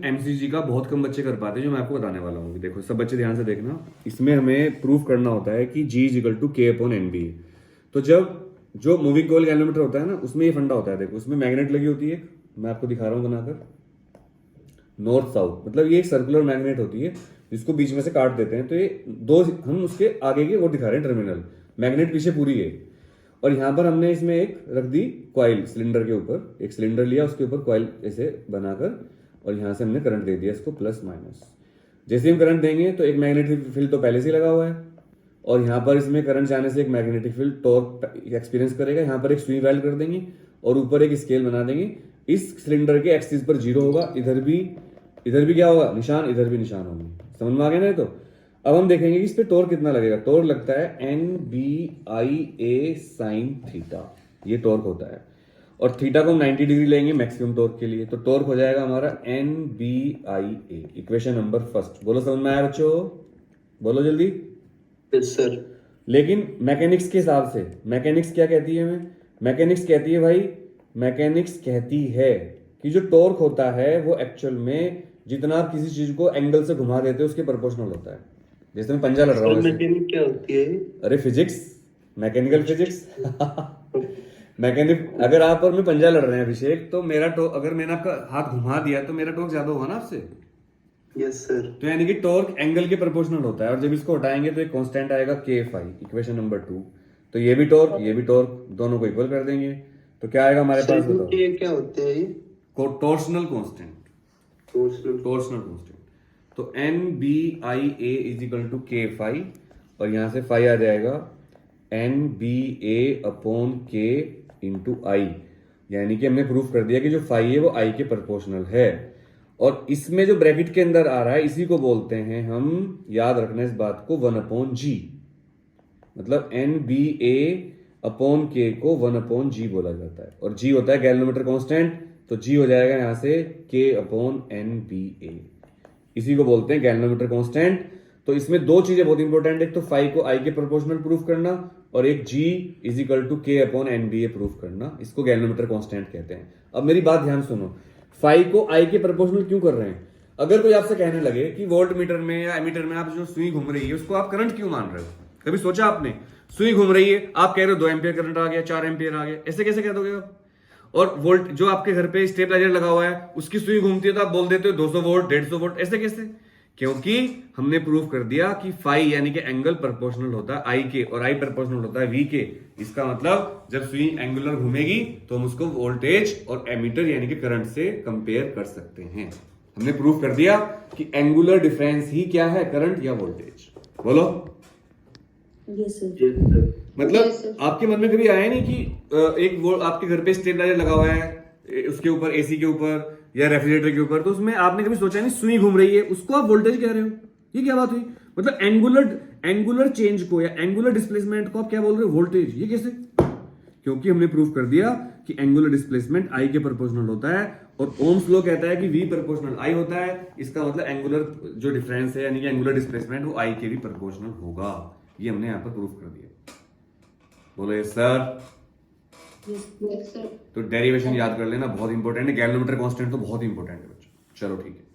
MCG का बहुत कम बच्चे कर पाते हैं, जो मैं आपको बताने वाला हूँ। देखो सब बच्चे ध्यान से देखना, इसमें हमें प्रूफ करना होता है कि G इज इक्वल टू के अपॉन एन बी। तो जब जो मूविंग कॉइल गैल्वेनोमीटर होता है ना, उसमें ये फंडा होता है। देखो उसमें मैग्नेट लगी होती है, मैं आपको दिखा रहा हूँ बनाकर, नॉर्थ साउथ। मतलब ये एक सर्कुलर मैग्नेट होती है जिसको बीच में से काट देते हैं। तो ये दो, हम उसके आगे के वो दिखा रहे हैं टर्मिनल, मैग्नेट पीछे पूरी है। और यहाँ पर हमने इसमें एक रख दी कॉइल सिलेंडर के ऊपर, एक सिलेंडर लिया, उसके ऊपर कॉइल ऐसे बनाकर, और यहाँ से हमने करंट दे दिया इसको प्लस माइनस। जैसे हम करंट देंगे तो एक मैग्नेटिक फील्ड तो पहले से ही लगा हुआ है, और यहाँ पर इसमें करंट जाने से एक मैग्नेटिक फील्ड टॉर्क एक्सपीरियंस करेगा। यहाँ पर एक स्विंग वेल्ड कर देंगे और ऊपर एक स्केल बना देंगे। इस सिलेंडर के एक्सिस पर जीरो होगा, इधर भी क्या होगा निशान, इधर भी निशान होंगे। समझ में आ गया ना? तो अब हम देखेंगे कि इस पे टॉर्क कितना लगेगा। टॉर्क लगता है N B I A sine theta, ये टॉर्क होता है। और थीटा को हम 90 डिग्री लेंगे मैक्सिमम टॉर्क के लिए, तो टॉर्क हो जाएगा हमारा N B I A. Equation number first, बोलो समझ में आया बच्चों? बोलो जल्दी। Yes sir. लेकिन मैकेनिक्स के हिसाब से, मैकेनिक्स क्या कहती है हमें? मैकेनिक्स कहती है भाई, मैकेनिक्स कहती है कि जो टॉर्क होता है वो एक्चुअल में जितना आप किसी चीज को एंगल से घुमा देते हो उसके प्रोपोर्शनल होता है। जैसे मैं पंजा लड़ रहा हूँ ऐसे। मैकेनिक क्या होती है? अरे फिजिक्स, मैकेनिकल फिजिक्स। मैकेनिक, अगर आप और मैं पंजा लड़ रहे हैं अभिषेक, तो मेरा टॉर्क, अगर मैंने आपका हाथ घुमा दिया तो मेरा टॉर्क ज्यादा होगा ना आपसे। Yes sir. तो यानी कि टॉर्क एंगल के प्रोपोर्शनल होता है, और जब इसको हटाएंगे तो एक कांस्टेंट आएगा के फाई। Equation number 2। तो ये भी टॉर्क, दोनों को इक्वल कर देंगे, तो क्या आएगा हमारे पास? बताओ। ये क्या होते हैं? Torsional constant, torsional constant. तो N B I A is equal to K phi, और यहां से फाई आ जाएगा N B A upon K into I. यानी कि हमने प्रूफ कर दिया कि जो फाई है वो आई के प्रोपोर्शनल है। और इसमें जो ब्रैकेट के अंदर आ रहा है इसी को बोलते हैं हम, याद रखना इस बात को, 1 अपॉन जी। मतलब एन बी ए अपॉन के को 1 अपॉन जी बोला जाता है, और जी होता है गैल्वेनोमीटर कांस्टेंट। तो जी हो जाएगा यहां से के अपॉन एन बी ए, इसी को बोलते हैं गैल्वेनोमीटर कांस्टेंट। तो इसमें दो चीजें बहुत इंपॉर्टेंट, एक तो फाई को आई के प्रोपोर्शनल प्रूफ करना, और एक जी इज इक्वल टू के अपॉन एन बी ए प्रूफ करना। इसको गैल्वेनोमीटर कांस्टेंट कहते हैं। अब मेरी बात ध्यान सुनो, फाई को आई के प्रोपोर्शनल क्यों कर रहे हैं? अगर कोई आपसे कहने लगे कि वोल्ट मीटर में या एमीटर में आप जो सुई घूम रही है उसको आप करंट क्यों मान रहे हो, कभी सोचा आपने? सुई घूम रही है, आप कह रहे हो 2 एम्पियर करंट आ गया, 4 एम्पियर आ गया, ऐसे कैसे कह दोगे आप? और वोल्ट जो आपके घर पे स्टेबलाइजर लगा हुआ है उसकी सुई घूमती है तो आप बोल देते हो 200 वोल्ट, 150 वोल्ट, ऐसे कैसे? क्योंकि हमने प्रूफ कर दिया कि फाई यानी कि एंगल प्रोपोर्शनल होता है आई के, और आई प्रोपोर्शनल होता है वी के। इसका मतलब जब सुई एंगुलर घूमेगी तो हम उसको वोल्टेज और एमीटर यानी कि करंट से कंपेयर कर सकते हैं। हमने प्रूफ कर दिया कि एंगुलर डिफरेंस ही क्या है, करंट या वोल्टेज। बोलो। Yes sir. मतलब आपके मन में कभी आया नहीं कि एक वो आपके घर पे स्टेबलाइजर लगा हुआ है, उसके ऊपर एसी के ऊपर या रेफ्रिजरेटर के ऊपर, तो उसमें आपने कभी सोचा नहीं सुई घूम रही है, उसको आप वोल्टेज कह रहे हो? ये क्या बात हुई? मतलब एंगुलर चेंज को या एंगुलर डिस्प्लेसमेंट को आप क्या बोल रहे हो? वोल्टेज। ये कैसे? क्योंकि हमने प्रूफ कर दिया कि एंगुलर डिस्प्लेसमेंट आई के प्रोपोर्शनल होता है, और ओम्स लॉ कहता है कि वी प्रोपोर्शनल आई होता है। इसका मतलब एंगुलर जो डिफरेंस है यानी कि एंगुलर डिस्प्लेसमेंट वो आई के भी प्रोपोर्शनल होगा। ये हमने यहां पर प्रूफ कर दिया। बोलो यस सर। Yes sir. तो डेरिवेशन याद कर लेना, बहुत इंपॉर्टेंट है। गैल्वेनोमीटर कांस्टेंट तो बहुत इंपॉर्टेंट है बच्चों। चलो ठीक है।